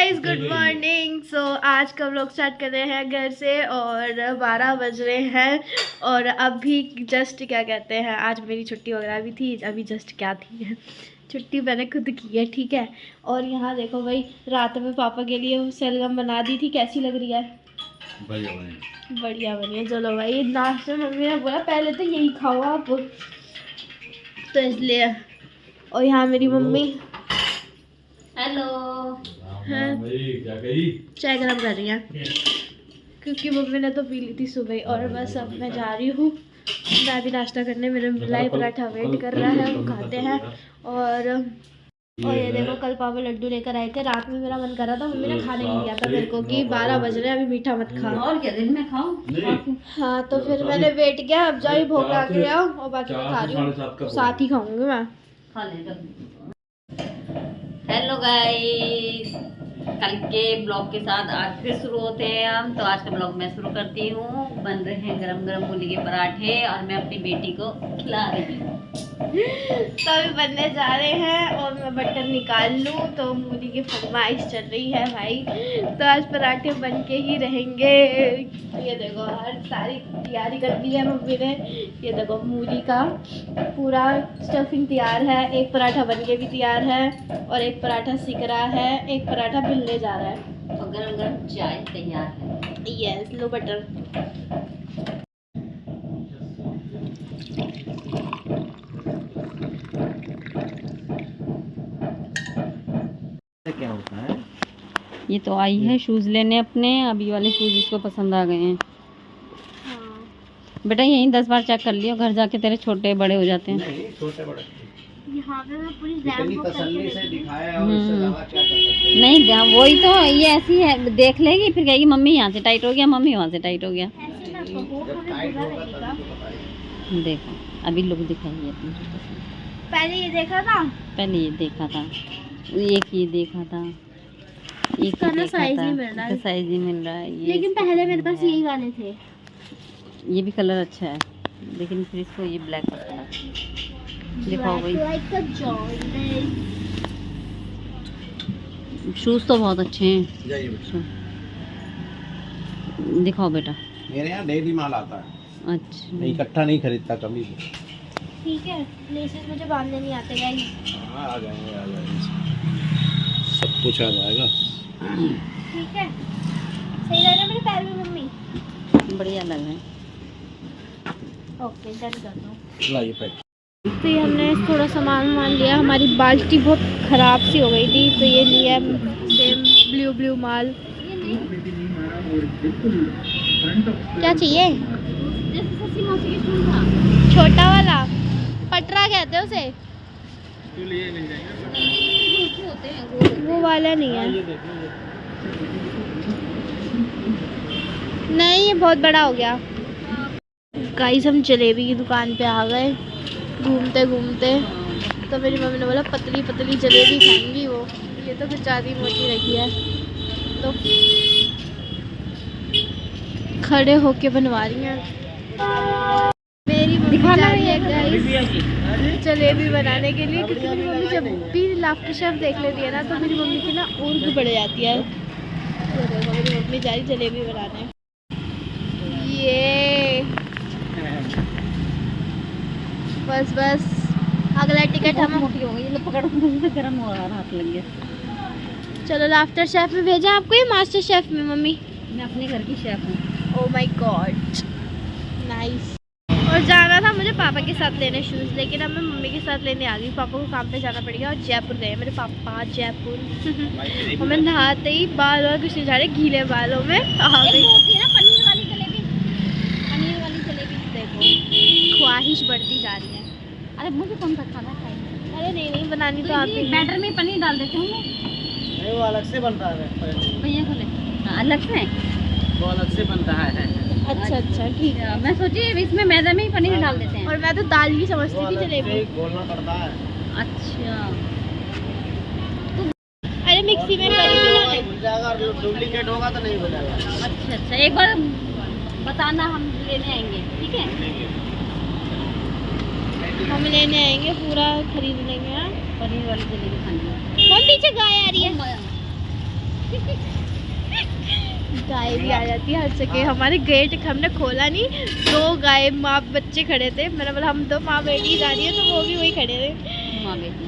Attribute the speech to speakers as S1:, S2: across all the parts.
S1: Guys, good morning. सो आज का vlog start कर रहे हैं घर से और 12 बज रहे हैं। और अभी जस्ट क्या कहते हैं, आज मेरी छुट्टी वगैरह भी थी। अभी जस्ट क्या थी छुट्टी मैंने खुद की है, ठीक है। और यहाँ देखो भाई, रात में पापा के लिए सलगम बना दी थी। कैसी लग रही है? बढ़िया बनी है। चलो भाई, नाश्ते में मम्मी ने बोला पहले तो यही खाओ आप, तो इसलिए। और यहाँ मेरी मम्मी
S2: हेलो
S1: चाय गरम कर रही है, क्योंकि मम्मी ने तो पी ली थी सुबह। और बस अब मैं जा रही हूँ, मैं भी नाश्ता करने। मेरे मलाई पराठा वेट कर रहा है, वो खाते हैं। और ये देखो, कल पापा लड्डू लेकर आए थे। रात में मेरा मन कर रहा था, मम्मी ने खाने नहीं दिया था मेरे को कि 12 बज रहे हैं, अभी मीठा मत खा।
S2: और क्या दिन में खाओ।
S1: हाँ, तो फिर मैंने वेट किया। अब जाओ भोग ला के आओ, और बाकी मैं खा रही हूँ, साथ ही खाऊंगी मैं।
S2: खा ले। हेलो गाइस, कल के ब्लॉग के साथ आज फिर शुरू होते हैं हम। तो आज का ब्लॉग मैं शुरू करती हूँ। बन रहे हैं गरम गरम मूली के पराठे और मैं अपनी बेटी को खिला रही हूँ।
S1: तो अभी बनने जा रहे हैं और मैं बटन निकाल लूँ, तो मूली की फरमाइश चल रही है भाई। तो आज पराठे बन के ही रहेंगे। ये देखो, हर सारी तैयारी कर दी है मम्मी ने। ये देखो, मूली का पूरा स्टफिंग तैयार है, एक पराठा बन के भी तैयार है, और एक पराठा सिक रहा है, एक पराठा बिलने जा रहा है,
S2: और गरम गरम चाय तैयार है।
S1: यस, लो बटर।
S3: क्या होता है?
S2: ये तो आई है शूज लेने अपने। अभी वाले शूज इसको पसंद आ गए हैं।
S1: हाँ।
S2: बेटा यही 10 बार चेक कर लियो, घर जाके तेरे छोटे बड़े हो जाते हैं।
S3: नहीं, छोटे बड़े
S1: यहाँ पे मैं पूरी
S3: इतनी तसल्ली से दिखाया और इससे ज्यादा क्या कर सकते हैं?
S2: नहीं, वही तो, ये ऐसी है, देख लेगी फिर कहेगी मम्मी यहाँ से टाइट हो गया, मम्मी वहाँ से टाइट हो गया।
S3: जब टाइट होगा तभी तो बताइए।
S2: देखो अभी लुक दिखाइए अपनी।
S1: पहले ये देखा था,
S2: पहले ये देखा था, एक ये देखा था, एक
S1: इसका ना साइज नहीं मिल रहा है।
S2: साइज ही मिल रहा है ये।
S1: लेकिन पहले मेरे पास यही वाले थे।
S2: ये भी कलर अच्छा है, लेकिन फिर इसको ये ब्लैक पसंद है। दिखाओ भाई, शूज तो बहुत अच्छे हैं।
S3: जाइए बेटा।
S2: दिखाओ बेटा।
S3: मेरे यहाँ डेली माल आता है।
S2: अच्छा,
S3: मैं इकट्ठा नहीं खरीदता, कभी भी।
S1: ठीक है, लेसेस मुझे बांधने नहीं आते गाइस।
S3: हाँ, आ जाएंगे सब कुछ आ जाएगा।
S1: ठीक है, सही लग रहा है मेरे पैर में मम्मी?
S2: बढ़िया लग रहा है।
S1: ओके, डन कर दो।
S3: लाइए पैक।
S1: तो ये हमने थोड़ा सामान लिया। हमारी बाल्टी बहुत ख़राब सी हो गई थी, तो ये लिया सेम ब्लू माल। क्या चाहिए? छोटा वाला पटरा कहते हैं उसे। वो वाला नहीं है, नहीं, ये बहुत बड़ा हो गया। गाइस, हम जलेबी की दुकान पे आ गए घूमते घूमते। तो मेरी मम्मी ने बोला पतली पतली जलेबी खाएंगी वो। ये तो कुछ ज़्यादा ही मोटी रखी है, तो खड़े होके बनवा रही हैं। मेरी मम्मी जा रही है गाइस जलेबी बनाने के लिए, क्योंकि मेरी मम्मी जब भी लाफ्टर शेफ देख लेती है ना, तो मेरी मम्मी की ना उर्ग बढ़ जाती है। तो देखो, मेरी मम्मी जा रही जलेबी बनाने। ये बस अगला टिकट हम
S2: मोटी हो गई, ये पकड़ो, मुझे गरम हो रहा है, हाथ लग गया।
S1: चलो, लाफ्टर शेफ में भेजा आपको या मास्टर शेफ में मम्मी?
S2: मैं अपने घर की शेफ हूँ।
S1: Oh my God, nice. और जाना था मुझे पापा के साथ लेने शूज़, लेकिन अब मैं मम्मी के साथ लेने आ गई। पापा को काम पे जाना पड़ेगा और जयपुर गए मेरे पापा, जयपुर। और मैं नहाते ही बाल और कुछ नहीं जा रहे, गीले बालों में आ गई।
S2: पनीर वाली जलेबी
S1: देखो, ख्वाहिश बढ़ती जा रही है।
S2: अरे मुझे कौन सा खाना खाएंगे?
S1: अरे नहीं, बनानी तो आती है।
S2: बैटर में पनीर डाल देते होंगे।
S3: वो अलग से बनता है
S2: भैया को ले। अलग से
S3: वो अलग से बनता है।
S1: अच्छा, ठीक है।
S2: मैं सोची इसमें मैदा में ही पनीर डाल देते हैं।
S1: और मैं तो दाल की समझती थी जलेबी।
S3: बोलना पड़ता है।
S2: अच्छा,
S1: अरे मिक्सी में करी भी ना।
S3: मिल जाएगा, डुप्लीकेट होगा तो नहीं हो जाएगा।
S2: अच्छा, एक बार बताना, हम लेने आएंगे। ठीक है,
S1: हम लेने आएंगे, पूरा खरीद लेंगे।
S2: पनीर वाली जलेबी खानी है।
S1: कौन पीछे गाय आ रही है? गाय भी आ जाती है हर जगह। हमारे गेट हमने खोला नहीं, 2 गाय माँ बच्चे खड़े थे। मैंने बोला हम 2 माँ बेटी जा रही है, तो वो भी वही खड़े थे।
S2: माँ बेटी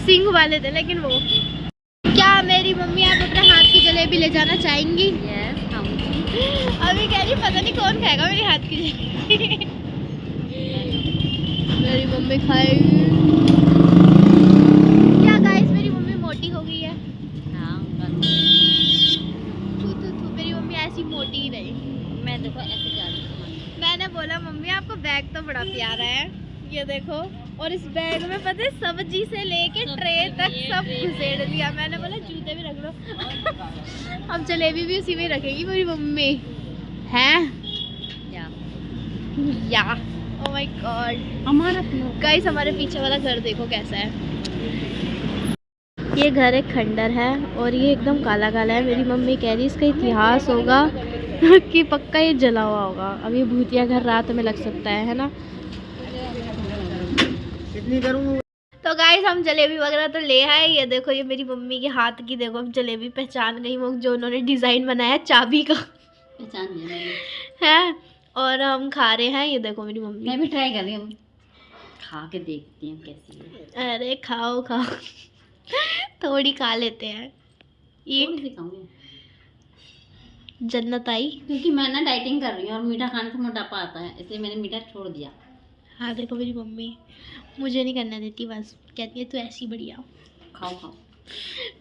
S1: सिंग वाले थे लेकिन वो। क्या मेरी मम्मी आप अपने हाथ की जलेबी ले जाना चाहेंगी?
S2: यस हम
S1: अभी कह रही पता नहीं कौन खाएगा मेरे हाथ की जलेबी। मेरी मम्मी खाएगी। क्या गाइस मेरी मम्मी मोटी हो गई है।
S2: हाँ
S1: मेरी मम्मी ऐसी मोटी ही रही।
S2: मैं देखो ऐसे जा रही हूँ।
S1: मैंने बोला मम्मी आपको बैग तो बड़ा प्यारा है, ये देखो। और इस बैग में पता है सब्जी से लेके ट्रे तक सब घुसेड़ दिया। मैंने बोला जूते भी रख लो। अब जलेबी भी उसी में रखेगी मेरी मम्मी है। या ओह माय गॉड।
S2: हमारा
S1: गाइस हमारे पीछे वाला घर देखो कैसा है। ये घर एक खंडर है और ये एकदम काला काला है। मेरी मम्मी कह रही इसका इतिहास होगा कि पक्का ये जला हुआ होगा। अब ये भूतिया घर रात में लग सकता है ना।
S3: कितनी करूँ?
S1: तो गाइस हम जलेबी वगैरह तो ले आए। ये देखो ये मेरी मम्मी के हाथ की देखो जलेबी पहचान गई वो जो उन्होंने डिज़ाइन बनाया चाबी का
S2: पहचान लिया मैंने।
S1: है। और हम खा रहे हैं। ये देखो मेरी मम्मी।
S2: मैं भी ट्राई कर रही हूँ, खा के देखती हूँ कैसी है।
S1: अरे खाओ खाओ थोड़ी खा लेते हैं।
S2: थोड़ी सी खाऊंगी
S1: जन्नत आई।
S2: क्योंकि मैं ना डाइटिंग कर रही हूँ और मीठा खाने से मोटापा आता है, इसलिए मैंने मीठा छोड़ दिया।
S1: हाँ देखो मेरी मम्मी मुझे नहीं करने देती, बस कहती है तू ऐसी बढ़िया।
S2: खाओ खाओ।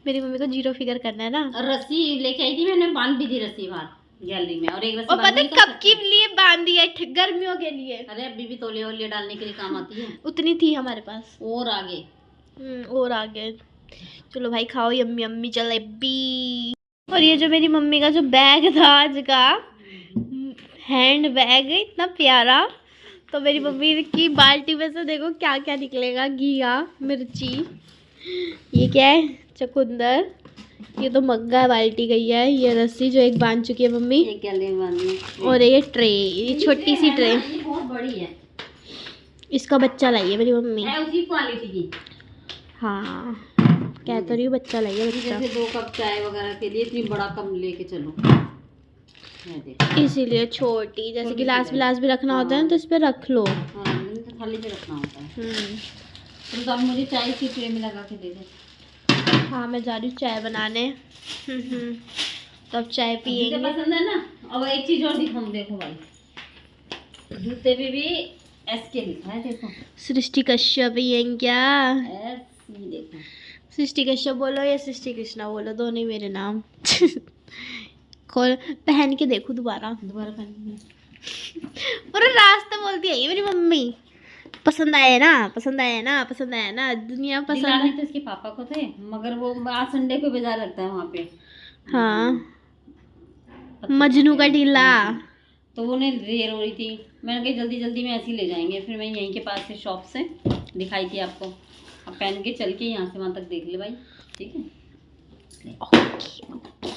S1: मेरी मम्मी को 0 फिगर करना है ना।
S2: और रस्सी लेके आई थी मैंने, बांध भी दी रस्सी बाहर गैलरी में। और एक रस्सी
S1: और पता
S2: बांधनी
S1: है
S2: कब
S1: कब के लिए बांधी है? गर्मियों के लिए।
S2: अरे अभी भी तौलिया वोलिया डालने के लिए काम आती है।
S1: उतनी थी हमारे पास।
S2: और आगे
S1: और आगे। चलो भाई खाओ यम्मी यम्मी जलेबी। और ये जो मेरी मम्मी का जो बैग था आज का हैंड बैग इतना प्यारा, तो मेरी मम्मी की बाल्टी में से देखो क्या क्या निकलेगा। घिया, मिर्ची, ये क्या है चुकंदर, ये तो मग्गा बाल्टी गई है। ये रस्सी जो एक बांध चुकी है मम्मी,
S2: एक गले में बांधनी।
S1: और ये ट्रे, ये छोटी सी ट्रे,
S2: ये बहुत बड़ी है।
S1: इसका बच्चा लाई है मेरी मम्मी।
S2: है उसी क्वालिटी की।
S1: हाँ कह तो रही हूँ बच्चा लाई है बच्चा।
S2: जैसे 2 कप चाय वगैरह के लिए इतनी बड़ा कप लेके चलो।
S1: इसीलिए छोटी, जैसे गिलास विलास भी रखना होता है तो इस पे रख लो।
S2: हाँ तो थाली पे रखना होता है। तो अब मुझे चाय की ट्रे में लगा के दे दे।
S1: हाँ मैं जा रही हूँ चाय बनाने। तो अब चाय
S2: जिसे
S1: पियेंगे।
S2: पसंद है ना। अब एक चीज और दिखाऊं, देखो भाई जूते भी एस के लिखा है, देखो
S1: सृष्टि कश्यप ये क्या?
S2: एस, ये देखो
S1: सृष्टि कश्यप बोलो या सृष्टि कृष्णा बोलो, दोनों ही मेरे नाम। खोल पहन के देखो दोबारा
S2: पहन।
S1: पूरा रास्ता बोलती है ये मेरी मम्मी। पसंद आया ना, पसंद आया ना, पसंद आया ना, दुनिया पसंद
S2: दिलाने
S1: है।
S2: तो इसके पापा को थे, मगर वो आज संडे को बाजार लगता है वहाँ पे।
S1: हाँ मजनू का टीला।
S2: तो वो उन्हें देर हो रही थी, मैंने कहा जल्दी जल्दी में ऐसे ही ले जाएंगे। फिर मैं यहीं के पास से शॉप से दिखाई थी आपको। अब पहन के चल के यहाँ से वहाँ तक देख ले भाई, ठीक है।
S1: ओके।